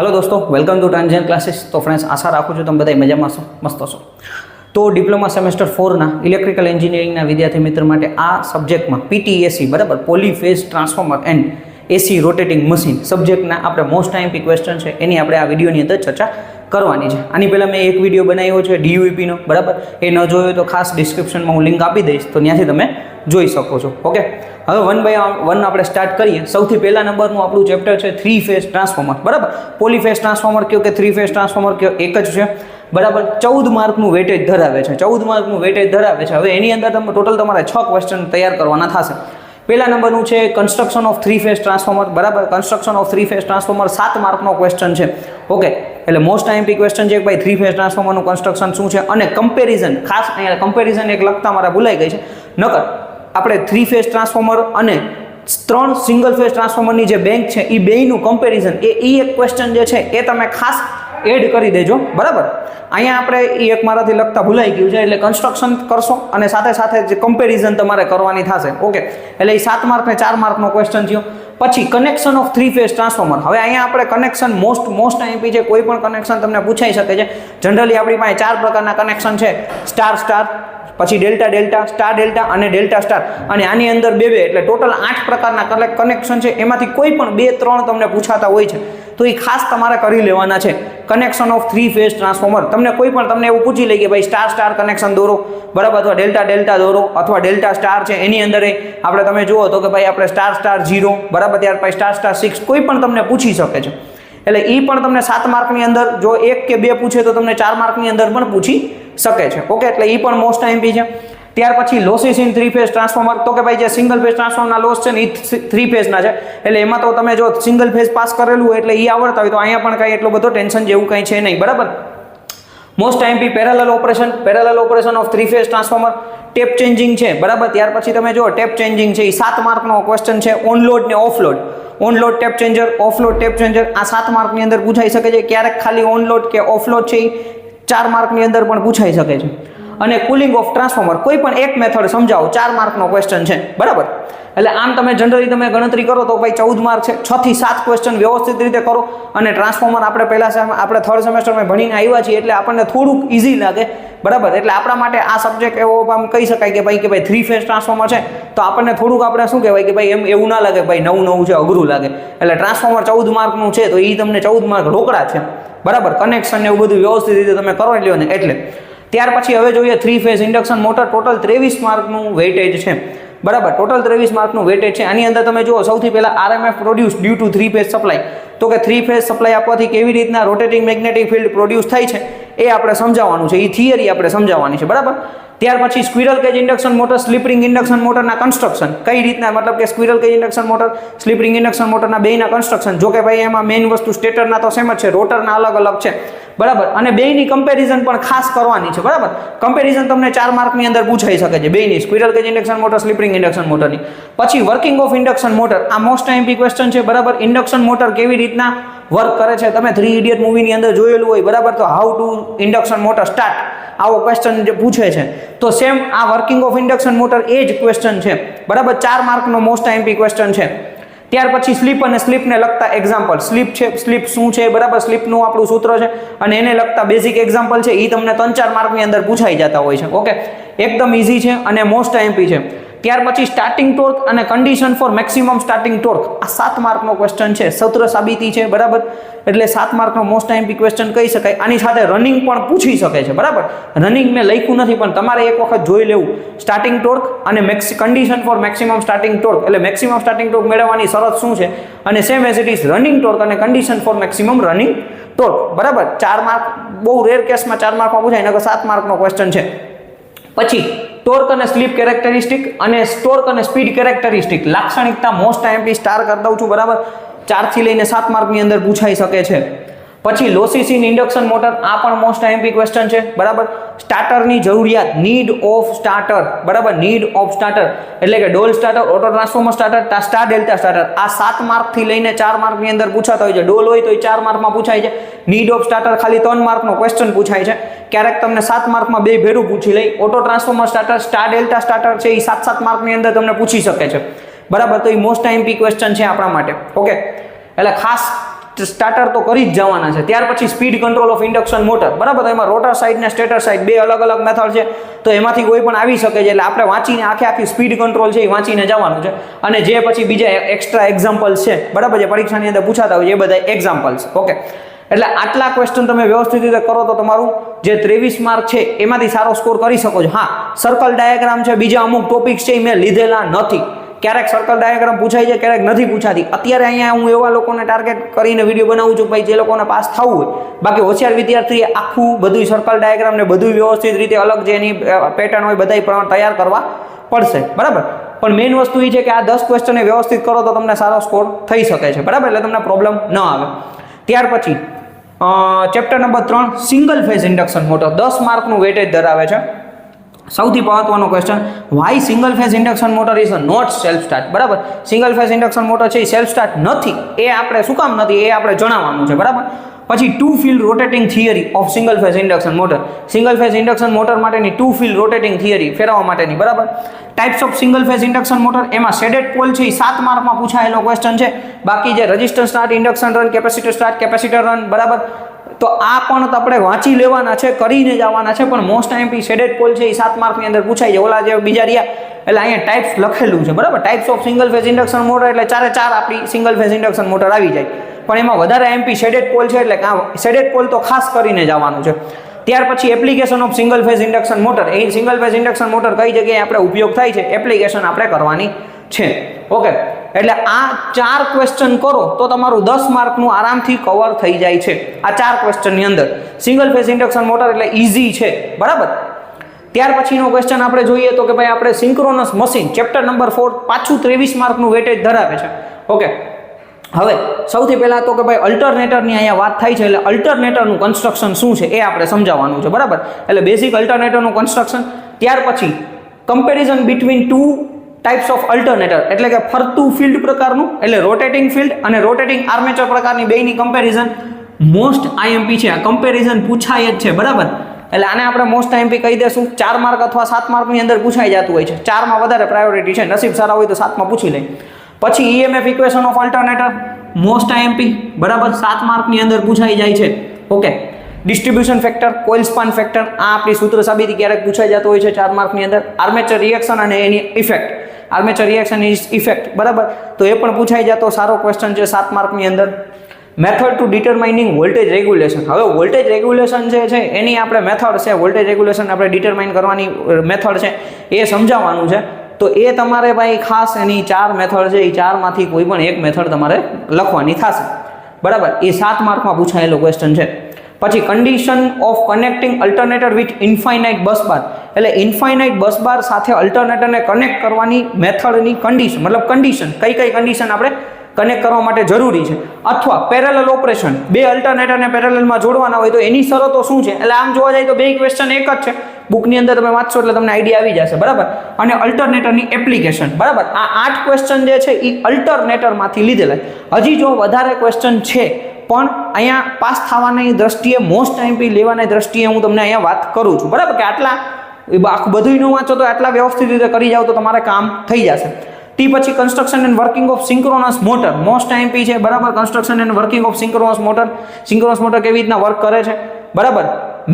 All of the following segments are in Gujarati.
हेलो दोस्तों, वेलकम टू ट्रांजिशन क्लासेस। तो फ्रेंड्स, आशा राखું છું તમે બધા મજામાં છો, મસ્ત છો। તો ડિપ્લોમા સેમેસ્ટર 4 ના ઇલેક્ટ્રિકલ એન્જિનિયરિંગના વિદ્યાર્થી મિત્ર માટે આ સબ્જેક્ટમાં પીટીએસી બરાબર polyphase transformer and AC rotating machine સબ્જેક્ટના આપણે મોસ્ટ આઈએમપી ક્વેશ્ચન છે એની આપણે આ વિડીયોની અંદર ચર્ચા કરવાની છે। આની પહેલાં મેં એક વિડીયો બનાવ્યો છે ડીયુઈપીનો બરાબર, એ ન જોયો તો ખાસ ડિસ્ક્રિપ્શનમાં હું લિંક આપી દઈશ, તો ત્યાંથી તમે જોઈ શકો છો। ઓકે, હવે 1 બાય 1 આપણે સ્ટાર્ટ કરીએ। સૌથી પહેલા નંબરનું આપણું ચેપ્ટર છે 3 ફેઝ ટ્રાન્સફોર્મર બરાબર। પોલીફેઝ ટ્રાન્સફોર્મર કયો કે 3 ફેઝ ટ્રાન્સફોર્મર કયો એક જ છે બરાબર। 14 માર્કનું વેટેજ ધરાવે છે, 14 માર્કનું વેટેજ ધરાવે છે। હવે એની અંદર તમે ટોટલ તમારે 6 ક્વેશ્ચન તૈયાર કરવાના થશે। પહેલા નંબરનું છે કન્સ્ટ્રક્શન ઓફ 3 ફેઝ ટ્રાન્સફોર્મર બરાબર। કન્સ્ટ્રક્શન ઓફ 3 ફેઝ ટ્રાન્સફોર્મર 7 માર્કનો ક્વેશ્ચન છે। ઓકે, એટલે મોસ્ટ આઈએમપી ક્વેશ્ચન છે કે ભાઈ 3 ફેઝ ટ્રાન્સફોર્મરનું કન્સ્ટ્રક્શન શું છે અને કમ્પેરિઝન, ખાસ અહીંયા કમ્પેરિઝન એક લખતા મારા ભૂલાઈ ગઈ છે, નકર આપણે 3 ફેઝ ટ્રાન્સફોર્મર અને 3 સિંગલ ફેઝ ટ્રાન્સફોર્મરની જે બેંક છે એ બેયનું કમ્પેરિઝન એ એક ક્વેશ્ચન જે છે એ તમે ખાસ એડ કરી દેજો બરાબર। અહીંયા આપણે એ એક મારાથી લખતા ભૂલાઈ ગયું છે, એટલે કન્સ્ટ્રક્શન કરશો અને સાથે સાથે જે કમ્પેરિઝન તમારે કરવાની થશે। ઓકે, એટલે એ 7 માર્ક ને 4 માર્કનો ક્વેશ્ચન થયો। પછી કનેક્શન ઓફ 3 ફેઝ ટ્રાન્સફોર્મર। હવે અહીંયા આપણે કનેક્શન મોસ્ટ આઈએમપી છે, કોઈ પણ કનેક્શન તમને પૂછાઈ શકે છે। જનરલી આપણી પાસે 4 પ્રકારના કનેક્શન છે, સ્ટાર સ્ટાર, પછી ડેલ્ટા ડેલ્ટા, સ્ટાર ડેલ્ટા અને ડેલ્ટા સ્ટાર, અને આની અંદર બે એટલે ટોટલ 8 પ્રકારના કનેક્શન છે। એમાંથી કોઈ પણ 2-3 તમને પૂછાતા હોય છે તો એ ખાસ તમારે કરી લેવાના છે। કનેક્શન ઓફ 3 ફેઝ ટ્રાન્સફોર્મર, તમને એવું પૂછી લે કે ભાઈ સ્ટાર સ્ટાર કનેક્શન દોરો બરાબર, અથવા ડેલ્ટા ડેલ્ટા દોરો અથવા ડેલ્ટા સ્ટાર છે, એની અંદર આપણે તમે જુઓ તો કે ભાઈ આપણે સ્ટાર સ્ટાર 0 બરાબર, ત્યાર પછી સ્ટાર સ્ટાર 6 કોઈ પણ તમને પૂછી શકે છે। એટલે એ પણ તમને 7 માર્કની અંદર જો 1 કે 2 પૂછે તો તમને 4 માર્કની અંદર પણ પૂછી શકે છે। ઓકે, એટલે એ પણ મોસ્ટ આઈએમપી છે। ત્યાર પછી લોસીસ ઇન 3 ફેઝ ટ્રાન્સફોર્મર, તો કે ભાઈ જે સિંગલ ફેઝ ટ્રાન્સફોર્મરના લોસ છે ને એ 3 ફેઝના છે, એટલે એમાં તો તમે જો સિંગલ ફેઝ પાસ કરેલું હોય એટલે એ આવડતા હોય તો અહીંયા પણ કાંઈ એટલો બધો ટેન્શન જેવું કંઈ છે નહીં બરાબર। Most IMP parallel operation of 3 phase transformer, tap changing છે બરાબર। ત્યાર પછી તમે જો ટેપ ચેન્જિંગ છે એ 7 માર્કનો ક્વેશ્ચન છે। ઓનલોડ ને offload, onload tap changer, offload tap changer, આ 7 માર્કની અંદર પૂછાઈ શકે છે। ક્યારેક ખાલી ઓનલોડ કે ઓફલોડ છે એ 4 માર્કની અંદર પણ પૂછાઈ શકે છે। અને કુલિંગ ઓફ ટ્રાન્સફોર્મર, કોઈ પણ એક મેથડ સમજાવો, 4 માર્કનો ક્વેશ્ચન છે બરાબર। એટલે આમ તમે જનરલી તમે ગણતરી કરો તો ભાઈ 14 માર્ક છે, 6 થી 7 ક્વેશ્ચન વ્યવસ્થિત રીતે કરો। અને ટ્રાન્સફોર્મર આપણે આપણે 3rd સેમેસ્ટરમાં ભણીને આવ્યા છીએ એટલે આપણને થોડુંક ઇઝી લાગે બરાબર। એટલે આપણા માટે આ સબ્જેક્ટ એવો આમ કહી શકાય કે ભાઈ 3 ફેઝ ટ્રાન્સફોર્મર છે તો આપણને થોડુંક આપણે શું કહેવાય કે ભાઈ એમ એવું ના લાગે ભાઈ નવું છે, અઘરું લાગે। એટલે ટ્રાન્સફોર્મર 14 માર્કનું છે તો એ તમને 14 માર્ક રોકડા છે બરાબર। કનેક્શન ને એવું બધું વ્યવસ્થિત રીતે તમે કરો લ્યો ને એટલે। ત્યાર પછી હવે જોઈએ 3 ફેઝ ઇન્ડક્શન મોટર, ટોટલ 23 માર્કનું વેઇટેજ છે બરાબર। ટોટલ 23 માર્કનું વેઇટેજ છે। આની અંદર તમે જુઓ સૌથી પહેલા RMF produce due to 3 phase supply, તો કે 3 ફેઝ સપ્લાય આપવાથી કેવી રીતના રોટેટિંગ મેગ્નેટિક ફિલ્ડ પ્રોડ્યુસ થાય છે એ આપણે સમજાવવાનું છે, એ થિયરી આપણે સમજાવવાની છે બરાબર। ત્યાર પછી squirrel cage induction motor, slip ring induction મોટરના કન્સ્ટ્રક્શન કઈ રીતના, મતલબ કે squirrel cage induction motor, slip ring induction મોટરના બેયના કન્સ્ટ્રક્શન, જો કે ભાઈ એમાં મેઇન વસ્તુ સ્ટેટરના તો સેમ જ છે, રોટરના અલગ અલગ છે બરાબર। અને બેયની કમ્પેરિઝન પણ ખાસ કરવાની છે બરાબર। કમ્પેરિઝન તમને 4 માર્કની અંદર પૂછાઈ શકે છે બેયની, squirrel cage induction motor, slip ring induction મોટરની। પછી વર્કિંગ ઓફ ઇન્ડક્શન મોટર, આ મોસ્ટ આઈએમપી ક્વેશ્ચન છે બરાબર। ઇન્ડક્શન મોટર કેવી રીતના વર્ક કરે છે, તમે 3 ઇડિયટ મૂવીની અંદર જોયેલું હોય બરાબર, તો how to induction motor start, આવો ક્વેશ્ચન જે પૂછે છે તો સેમ આ વર્કિંગ ઓફ ઇન્ડક્શન મોટર એ જ ક્વેશ્ચન છે બરાબર। 4 માર્કનો મોસ્ટ આઈએમપી ક્વેશ્ચન છે। ત્યાર પછી સ્લીપ અને સ્લીપને લગતા એક્ઝામ્પલ, સ્લીપ છે, સ્લીપ શું છે બરાબર, સ્લીપનું આપણું સૂત્ર છે અને એને લગતા બેઝિક એક્ઝામ્પલ છે, એ તમને 3-4 માર્કની અંદર પૂછાઈ જતા હોય છે। ઓકે, એકદમ ઇઝી છે અને મોસ્ટ આઈએમપી છે। ત્યાર પછી સ્ટાર્ટિંગ ટોર્ક અને condition for maximum starting torque, આ 7 માર્કનો ક્વેશ્ચન છે, સૂત્ર સાબિતી છે બરાબર। એટલે 7 માર્કનો મોસ્ટ આઈએમપી ક્વેશ્ચન કહી શકાય। આની સાથે રનિંગ પણ પૂછી શકે છે બરાબર। રનિંગ મેં લખ્યું નથી પણ તમારે એક વખત જોઈ લેવું, સ્ટાર્ટિંગ ટોર્ક અને condition for maximum starting torque, એટલે મેક્સિમમ સ્ટાર્ટિંગ ટોર્ક મેળવવાની શરત શું છે, અને same as it is running torque અને condition for maximum running torque બરાબર। 4 માર્ક બહુ રેર કેસમાં 4 માર્કમાં પૂછાય, નકર 7 માર્કનો ક્વેશ્ચન છે। પછી ટોર્ક અને સ્લીપ કેરેક્ટરિસ્ટિક અને ટોર્ક અને સ્પીડ કેરેક્ટરિસ્ટિક, લાક્ષણિકતા મોસ્ટ આઈએમપી સ્ટાર કરી દઉં છું બરાબર। 4 થી લઈને 7 માર્કની અંદર પૂછાઈ શકે છે। પછી લોસીસ ઇન ઇન્ડક્શન મોટર, આ પણ મોસ્ટ આઈએમપી ક્વેશ્ચન છે બરાબર। સ્ટાર્ટરની જરૂરિયાત, નીડ ઓફ સ્ટાર્ટર બરાબર, નીડ ઓફ સ્ટાર્ટર એટલે કે DOL starter, auto transformer starter, star delta starter, આ 7 માર્કથી લઈને 4 માર્કની અંદર પૂછાતા હોય છે। ડોલ હોય તો એ 4 માર્કમાં પૂછાય છે, નીડ ઓફ સ્ટાર્ટર ખાલી 3 માર્કનો ક્વેશ્ચન પૂછાય છે, ક્યારેક તમને 7 માર્કમાં 2 ભેરું પૂછી લે। Auto transformer starter, star delta starter છે એ 7-7 માર્કની અંદર તમને પૂછી શકે છે બરાબર। તો એ મોસ્ટ આઈએમપી ક્વેશ્ચન છે આપણા માટે। ઓકે, એટલે ખાસ સ્ટાર્ટર તો કરી જ જવાના છે. ત્યાર પછી speed control of induction motor, બરાબર. તો એમાં રોટર સાઇડ ને સ્ટેટર સાઇડ બે અલગ અલગ મેથડ છે, તો એમાંથી કોઈ પણ આવી શકે છે. એટલે આપણે વાંચીને આખી સ્પીડ કંટ્રોલ છે એ વાંચીને જવાનું છે. અને જે પછી બીજા એક્સ્ટ્રા એક્ઝામ્પલ્સ છે, બરાબર, જે પરીક્ષાની અંદર પૂછાતા હોય એ બધા એક્ઝામ્પલ્સ. ઓકે, એટલે આટલા ક્વેશ્ચન તમે વ્યવસ્થિત રીતે કરો તો તમારું જે 23 માર્ક છે એમાંથી સારો સ્કોર કરી શકો છો. હા, સર્કલ ડાયાગ્રામ છે, બીજા અમુક ટોપિક્સ છે એ મેં લીધેલા નથી. ક્યારેક સર્કલ ડાયાગ્રામ પૂછાય છે, ક્યારેક નથી પૂછાતી. અત્યારે અહીંયા હું એવા લોકોને ટાર્ગેટ કરીને વિડીયો બનાવું છું ભાઈ જે લોકોને પાસ થવું હોય. બાકી હોશિયાર વિદ્યાર્થીએ આખું બધું સર્કલ ડાયાગ્રામ ને બધું વ્યવસ્થિત રીતે અલગ જે એની પેટર્ન હોય બધા તૈયાર કરવા પડશે, બરાબર. પણ મેઇન વસ્તુ એ છે કે આ 10 ક્વેશ્ચન વ્યવસ્થિત કરો તો તમને સારો સ્કોર થઈ શકે છે, બરાબર. એટલે તમને પ્રોબ્લેમ ન આવે. ત્યાર પછી chapter number 3 single phase induction motor 10 માર્કનું વેટેજ ધરાવે છે. સૌથી મહત્વનો question, why single phase induction motor is not self start, બરાબર. સિંગલ ફેઝ ઇન્ડક્શન મોટર છે એ સેલ્ફ સ્ટાર્ટ નથી, એ આપણે શું કામ નથી એ આપણે જણાવવાનું છે, બરાબર. પછી two field rotating theory of single phase induction motor, single phase induction motor માટેની ટુ ફિલ્ડ રોટેટિંગ થિયરી ફેરવવા માટેની, બરાબર. Types of single phase induction motor, એમાં શેડેડ પોલ છે એ 7 માર્કમાં પૂછાયેલો ક્વેશ્ચન છે. બાકી જે resistance start, induction run, capacitor start, capacitor run, બરાબર. તો આ પણ આપણે વાંચી લેવાના છે, કરીને જવાના છે. પણ મોસ્ટ આઈએમપી શેડેડ પોલ છે એ 7 માર્કની અંદર પૂછાય છે. ઓલા જે બીજા રહ્યા એટલે અહીંયા ટાઈપ્સ લખેલું છે, બરાબર. Types of single phase induction motor એટલે 4 આપણી સિંગલ ફેઝ ઇન્ડક્શન મોટર આવી જાય. પણ એમાં વધારે એમપી શેડેડ પોલ છે એટલે શેડેડ પોલ તો ખાસ કરીને જવાનું છે. ત્યાર પછી application of single phase induction motor, A single phase induction motor કઈ જગ્યાએ આપણે ઉપયોગ થાય છે એપ્લિકેશન આપણે કરવાની છે. ઓકે, એટલે આ 4 ક્વેશ્ચન કરો તો તમારું 10 માર્કનું આરામથી કવર થઈ જાય છે. આ 4 ક્વેશ્ચનની અંદર સિંગલ ફેઝ ઇન્ડક્શન મોટર એટલે ઈઝી છે, બરાબર. ત્યાર પછીનો ક્વેશ્ચન આપણે જોઈએ તો કે ભાઈ આપણે સિંક્રોનસ મશીન ચેપ્ટર નંબર 4 પાછું 23 માર્કનું વેટેજ ધરાવે છે. ઓકે, હવે સૌથી પહેલા તો કે ભાઈ અલ્ટરનેટરની અહીંયા વાત થાય છે એટલે અલ્ટરનેટરનું કન્સ્ટ્રક્શન શું છે એ આપણે સમજાવવાનું છે, બરાબર. એટલે બેઝિક અલ્ટરનેટરનું કન્સ્ટ્રક્શન. ત્યાર પછી comparison between two types of alternator એટલે કે ફરતું ફિલ્ડ પ્રકારનું એટલે રોટેટિંગ ફિલ્ડ અને રોટેટિંગ આર્મેચર પ્રકારની બેયની કમ્પેરિઝન મોસ્ટ આઈએમપી છે. આ કમ્પેરિઝન પૂછાય જ છે, બરાબર. એટલે આને આપણે મોસ્ટ આઈએમપી કહી દેશું. 4 માર્ક અથવા 7 માર્કની અંદર પૂછાઈ જતું હોય છે. 4માં વધારે પ્રાયોરિટી છે, નસીબ સારા હોય તો 7માં પૂછી લે. પછી EMF equation of alternator most IMP, બરાબર, 7 માર્કની અંદર પૂછાઈ જાય છે. Okay, distribution factor, coil span factor, આ આપણી સૂત્ર સાબિતી ક્યારેક પૂછાઈ જતો હોય છે 4 માર્કની અંદર. આર્મેચર રિએક્શન અને એની ઇફેક્ટ, આર્મેચર રિએક્શન ઇફેક્ટ, બરાબર. તો એ પણ પૂછાઈ જતો સારો ક્વેશ્ચન છે 7 માર્કની અંદર. Method to determining voltage regulation, હવે વોલ્ટેજ રેગ્યુલેશન જે છે એની આપણે મેથડ છે, વોલ્ટેજ રેગ્યુલેશન આપણે ડિટરમાઇન કરવાની મેથડ છે એ સમજાવવાનું છે. તો એ તમારે ભાઈ ખાસ એની 4 મેથડ છે એ 4માંથી કોઈ પણ એક મેથડ તમારે લખવાની થશે, બરાબર. એ 7 માર્કમાં પૂછાયેલો ક્વેશ્ચન છે. પછી condition of connecting alternator with infinite bus bar, એટલે ઇન્ફાઇનાઇટ બસ બાર સાથે અલ્ટરનેટરને કનેક્ટ કરવાની મેથડની કન્ડિશન, મતલબ કન્ડિશન કઈ કન્ડિશન આપણે કનેક્ટ કરવા માટે જરૂરી છે. અથવા પેરેલલ ઓપરેશન, 2 અલ્ટરનેટરને પેરેલલમાં જોડવાના હોય તો એની શરતો શું છે. એટલે આમ જોવા જાય તો 2 ક્વેશ્ચન એક જ છે. બુકની અંદર તમે વાંચશો એટલે તમને આઈડિયા આવી જશે, બરાબર. અને અલ્ટરનેટરની એપ્લિકેશન, બરાબર. આ 8 ક્વેશ્ચન જે છે એ અલ્ટરનેટરમાંથી લીધેલા. હજી જો વધારે ક્વેશ્ચન છે પણ અહીંયા પાસ થવાની દ્રષ્ટિએ મોસ્ટ આઈએમપી લેવાની દ્રષ્ટિએ હું તમને અહીંયા વાત કરું છું, બરાબર. કે આટલા આખું બધું ન વાંચો તો આટલા વ્યવસ્થિત રીતે કરી જાવ તો તમારે કામ થઈ જશે. ટી પછી construction and working of synchronous motor most IMP છે, બરાબર. Construction and working of synchronous motor કેવી રીતના વર્ક કરે છે, બરાબર.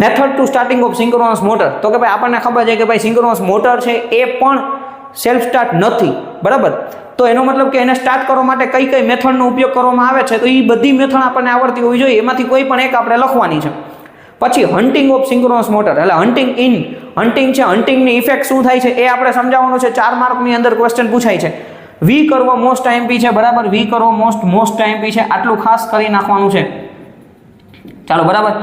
Method to starting of synchronous motor, તો કે ભાઈ આપણને ખબર છે કે ભાઈ સિંક્રોનસ મોટર છે એ પણ સેલ્ફ સ્ટાર્ટ નથી, બરાબર. તો એનો મતલબ કે એને સ્ટાર્ટ કરવા માટે કઈ મેથડનો ઉપયોગ કરવામાં આવે છે તો એ બધી મેથડ આપણને આવડતી હોવી જોઈએ. એમાંથી કોઈ પણ એક આપણે લખવાની છે. પછી હન્ટિંગ ઓફ સિંક્રોનસ મોટર એટલે હન્ટિંગ છે, હન્ટિંગની ઇફેક્ટ શું થાય છે એ આપણે સમજાવવાનું છે. 4 માર્કની અંદર ક્વેશ્ચન પૂછાય છે. વી કરવો મોસ્ટ આઈએમપી છે, બરાબર. વી કરવો મોસ્ટ આઈએમપી છે, આટલું ખાસ કરી નાખવાનું છે. ચાલો, બરાબર.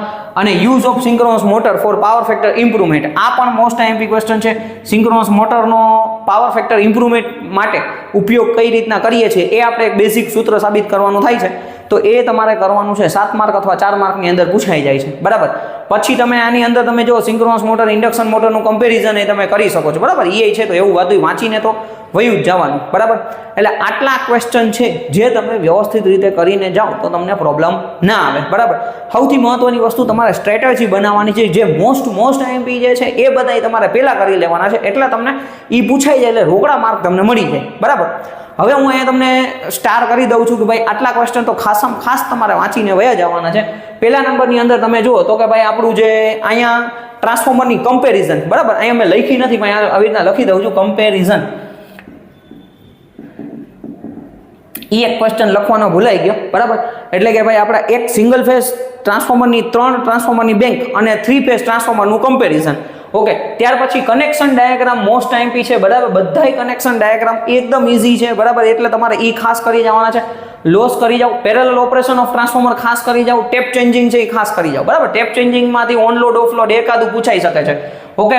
અને use of synchronous motor for power factor improvement, આ પણ મોસ્ટ આઈએમપી ક્વેશ્ચન છે. સિંક્રોનસ મોટરનો પાવર ફેક્ટર ઇમ્પ્રુવમેન્ટ માટે ઉપયોગ કઈ રીતના કરીએ છીએ એ આપણે એક બેઝિક સૂત્ર સાબિત કરવાનું થાય છે. તો એ તમારે કરવાનું છે. 7 માર્ક અથવા 4 માર્કની અંદર પૂછાઈ જાય છે, બરાબર. પછી તમે આની અંદર તમે જો સિંક્રોનસ મોટર ઇન્ડક્શન મોટરનું કમ્પેરિઝન એ તમે કરી શકો છો, બરાબર. એ છે તો એવું બધું વાંચીને તો વયું જ જવાનું, બરાબર. એટલે આટલા ક્વેશ્ચન છે જે તમે વ્યવસ્થિત રીતે કરીને જાઓ તો તમને પ્રોબ્લેમ ના આવે, બરાબર. સૌથી મહત્વની વસ્તુ તમારે સ્ટ્રેટેજી બનાવવાની છે. જે મોસ્ટ આઈએમપી જે છે એ બધાય તમારે પહેલાં કરી લેવાના છે, એટલે તમને એ પૂછાઈ જાય, એટલે રોકડા માર્ક તમને મળી જાય, બરાબર. હવે હું અહીંયા તમને સ્ટાર કરી દઉં છું કે ભાઈ આટલા ક્વેશ્ચન તો ખાસ તમારે વાંચીને વયા જવાના છે. પહેલા નંબરની અંદર તમે જુઓ તો કે ભાઈ આપણું જે અહીંયા ટ્રાન્સફોર્મરની કમ્પેરિઝન, બરાબર. અહીંયા મેં લખી નથી પણ આવી રીતના લખી દઉં છું કમ્પેરિઝન. એ એક ક્વેશ્ચન લખવાનો ભૂલાઈ ગયો, બરાબર. એટલે કે ભાઈ આપણે એક સિંગલ ફેઝ ટ્રાન્સફોર્મરની 3 ટ્રાન્સફોર્મરની બેંક અને 3 ફેઝ ટ્રાન્સફોર્મરનું કમ્પેરિઝન. ઓકે, ત્યાર પછી કનેક્શન ડાયાગ્રામ મોસ્ટ આઈએમપી છે, બરાબર. બધાય કનેક્શન ડાયાગ્રામ એકદમ ઈઝી છે, બરાબર. એટલે તમારે એ ખાસ કરી જવાના છે. લોસ કરી જાઓ, પેરેલલ ઓપરેશન ઓફ ટ્રાન્સફોર્મર ખાસ કરી જાઓ, ટેપ ચેન્જિંગ છે એ ખાસ કરી જાઓ, બરાબર. ટેપ ચેન્જિંગમાંથી ઓનલોડ ઓફલોડ એકાદું પૂછાઈ શકે છે. ઓકે,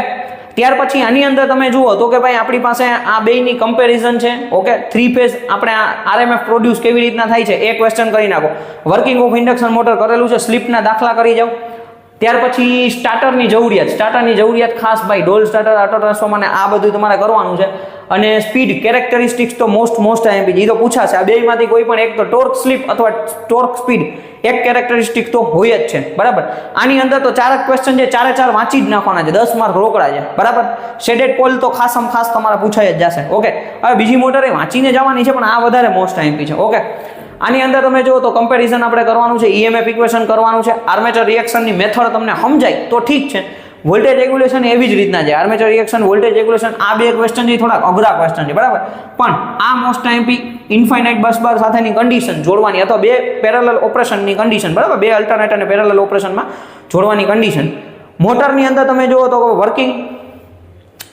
ત્યાર પછી આની અંદર તમે જુઓ તો કે ભાઈ આપણી પાસે આ બેયની કમ્પેરિઝન છે. ઓકે, 3 ફેઝ આપણે આ આરએમએફ પ્રોડ્યુસ કેવી રીતના થાય છે એ ક્વેશ્ચન કરી નાખો. વર્કિંગ ઓફ ઇન્ડક્શન મોટર કરેલું છે, સ્લીપના દાખલા કરી જાઓ. ત્યાર પછી સ્ટાર્ટરની જરૂરિયાત ખાસ ભાઈ ડોલ સ્ટાર્ટર, ઓટો ટ્રાન્સફોર્મર આ બધું તમારે કરવાનું છે. અને સ્પીડ કેરેક્ટરિસ્ટિક્સ તો મોસ્ટ આઈએમપી, એ તો પૂછાશે. આ બેયમાંથી કોઈ પણ એક તો ટોર્ક સ્લીપ અથવા ટોર્ક સ્પીડ એક કેરેક્ટરિસ્ટિક તો હોય જ છે, બરાબર. આની અંદર તો 4 જ ક્વેશ્ચન છે, 4 વાંચી જ નાખવાના છે, 10 માર્ક રોકડા છે, બરાબર. શેડેડ પોલ તો ખાસ તમારે પૂછાઈ જ જશે. ઓકે, હવે બીજી મોટર એ વાંચીને જવાની છે પણ આ વધારે મોસ્ટ આઈએમપી છે. ઓકે, આની અંદર તમે જુઓ તો કમ્પેરિઝન આપણે કરવાનું છે, ઈએમએફ ઇક્વેશન કરવાનું છે, આર્મેચર રિએક્શનની મેથડ તમને સમજાય તો ઠીક છે. વોલ્ટેજ રેગ્યુલેશન એવી જ રીતના છે, આર્મેચર રિએક્શન, વોલ્ટેજ રેગ્યુલેશન, આ બે ક્વેશ્ચન છે થોડાક અઘરા ક્વેશ્ચન છે, બરાબર. પણ આ મોસ્ટ આઈએમપી ઇન્ફાઇનાઇટ બસ બાર સાથેની કન્ડિશન જોડવાની અથવા બે પેરેલલ ઓપરેશનની કન્ડિશન, બરાબર. બે અલ્ટરનેટ અને પેરેલલ ઓપરેશનમાં જોડવાની કન્ડિશન. મોટરની અંદર તમે જુઓ તો વર્કિંગ,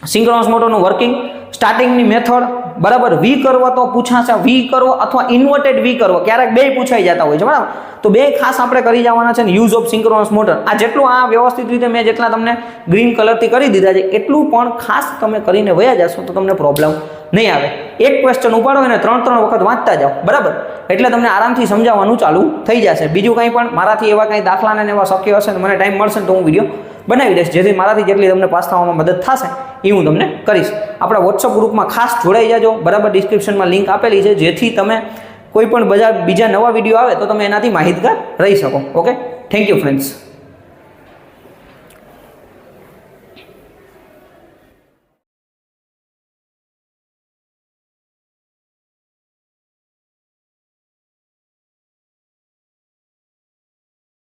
સિંક્રોનસ મોટરનું વર્કિંગ, સ્ટાર્ટિંગની મેથડ, બરાબર. વી કર્વ તો પૂછાશે, વી કર્વ અથવા ઇન્વર્ટેડ વી કર્વ ક્યારેક બે પૂછાઈ જતા હોય છે, બરાબર. તો બે ખાસ આપણે કરી જવાના છે ને. યુઝ ઓફ સિંક્રોનસ મોટર, આ જેટલું આ વ્યવસ્થિત રીતે મેં જેટલા તમને ગ્રીન કલરથી કરી દીધા છે એટલું પણ ખાસ તમે કરીને વયા જશો તો તમને પ્રોબ્લેમ નહીં આવે. એક ક્વેશ્ચન ઉપાડો અને 3 વખત વાંચતા જાઓ, બરાબર. એટલે તમને આરામથી સમજાવવાનું ચાલુ થઈ જશે. બીજું કંઈ પણ મારાથી એવા કંઈ દાખલાને એવા શક્ય હશે ને મને ટાઈમ મળશે ને તો હું વિડીયો બનાવી દઈશ, જેથી મારાથી જેટલી તમને પાસ થવામાં મદદ થશે એ હું તમને કરીશ. આપણા વોટ્સઅપ ગ્રુપમાં ખાસ જોડાઈ જાજો, બરાબર. ડિસ્ક્રિપ્શનમાં લિંક આપેલી છે, જેથી તમે કોઈ પણ બીજા નવા વિડીયો આવે તો તમે એનાથી માહિતગાર રહી શકો. Okay, thank you friends.